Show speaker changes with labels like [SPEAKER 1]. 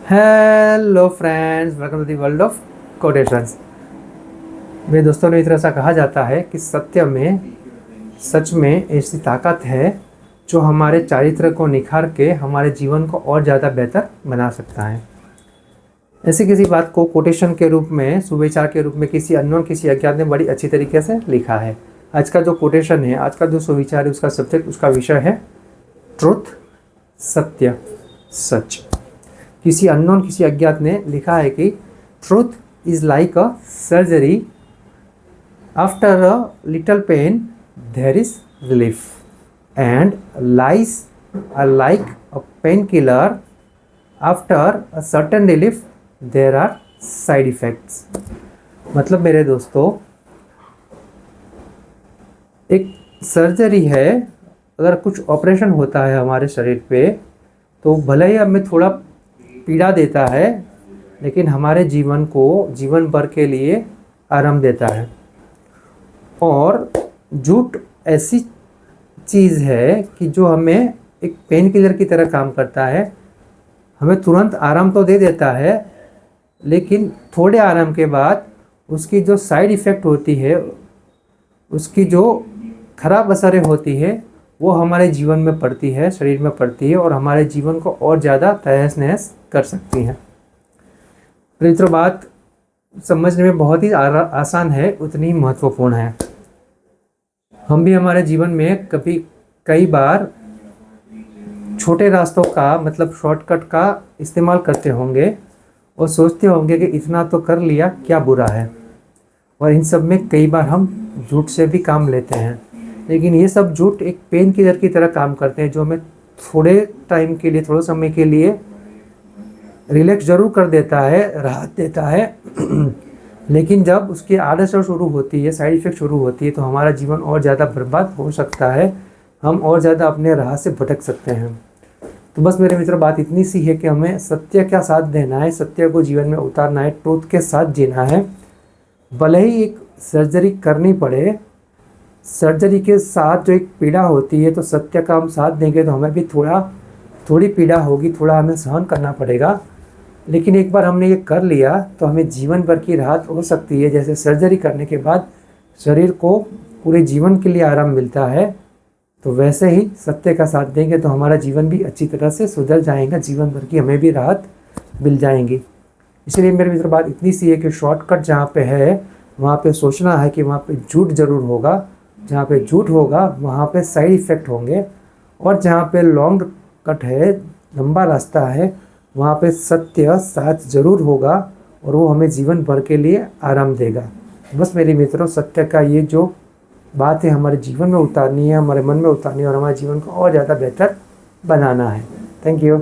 [SPEAKER 1] Hello friends, welcome to the world of quotations. मेरे दोस्तों ने इस तरह से कहा जाता है कि सत्य में सच में ऐसी ताकत है जो हमारे चारित्र को निखार के हमारे जीवन को और ज़्यादा बेहतर बना सकता है। ऐसी किसी बात को कोटेशन के रूप में, सुविचार के रूप में किसी अननोन, किसी अज्ञात ने बड़ी अच्छी तरीके से लिखा है। आज का जो कोटेशन है, आज का जो सुविचार है, उसका सब्जेक्ट, उसका विषय है ट्रुथ, सत्य, सच। किसी अननोन, किसी अज्ञात ने लिखा है कि truth is like a surgery, after a little pain there is relief, and lies are like a painkiller, after a certain relief there are side effects. मतलब मेरे दोस्तों, एक सर्जरी है, अगर कुछ ऑपरेशन होता है हमारे शरीर पे तो भले ही हमें थोड़ा पीड़ा देता है, लेकिन हमारे जीवन को जीवन भर के लिए आराम देता है। और झूठ ऐसी चीज़ है कि जो हमें एक पेन किलर की तरह काम करता है। हमें तुरंत आराम तो दे देता है, लेकिन थोड़े आराम के बाद उसकी जो साइड इफ़ेक्ट होती है, उसकी जो खराब असरें होती है, वो हमारे जीवन में पड़ती है, शरीर में पड़ती है, और हमारे जीवन को और ज़्यादा तहस नहस कर सकती हैं। मित्रों, बात समझने में बहुत ही आसान है, उतनी ही महत्वपूर्ण है। हम भी हमारे जीवन में कई बार छोटे रास्तों का, मतलब शॉर्टकट का इस्तेमाल करते होंगे और सोचते होंगे कि इतना तो कर लिया, क्या बुरा है। और इन सब में कई बार हम झूठ से भी काम लेते हैं, लेकिन ये सब झूठ एक पेन किलर की तरह काम करते हैं, जो हमें थोड़े टाइम के लिए, थोड़े समय के लिए रिलैक्स जरूर कर देता है, राहत देता है लेकिन जब उसकी आड़ असर शुरू होती है, साइड इफ़ेक्ट शुरू होती है, तो हमारा जीवन और ज़्यादा बर्बाद हो सकता है। हम और ज़्यादा अपने राह से भटक सकते हैं। तो बस मेरे मित्र, बात इतनी सी है कि हमें सत्य का साथ देना है, सत्य को जीवन में उतारना है, ट्रूथ के साथ जीना है। भले ही एक सर्जरी करनी पड़े, सर्जरी के साथ जो एक पीड़ा होती है, तो सत्य का हम साथ देंगे तो हमें भी थोड़ी पीड़ा होगी, थोड़ा हमें सहन करना पड़ेगा। लेकिन एक बार हमने ये कर लिया तो हमें जीवन भर की राहत हो सकती है। जैसे सर्जरी करने के बाद शरीर को पूरे जीवन के लिए आराम मिलता है, तो वैसे ही सत्य का साथ देंगे तो हमारा जीवन भी अच्छी तरह से सुधर जाएगा, जीवन भर की हमें भी राहत मिल जाएंगी। इसलिए मेरे मित्र, बात इतनी सी है कि शॉर्टकट जहाँ पे है, वहाँ पे सोचना है कि वहाँ पे झूठ ज़रूर होगा। जहाँ पे झूठ होगा वहाँ पे साइड इफ़ेक्ट होंगे, और जहाँ पे लॉन्ग कट है, लंबा रास्ता है, वहाँ पे सत्य साथ ज़रूर होगा, और वो हमें जीवन भर के लिए आराम देगा। बस मेरे मित्रों, सत्य का ये जो बात है हमारे जीवन में उतारनी है, हमारे मन में उतारनी है, और हमारे जीवन को और ज़्यादा बेहतर बनाना है। Thank you.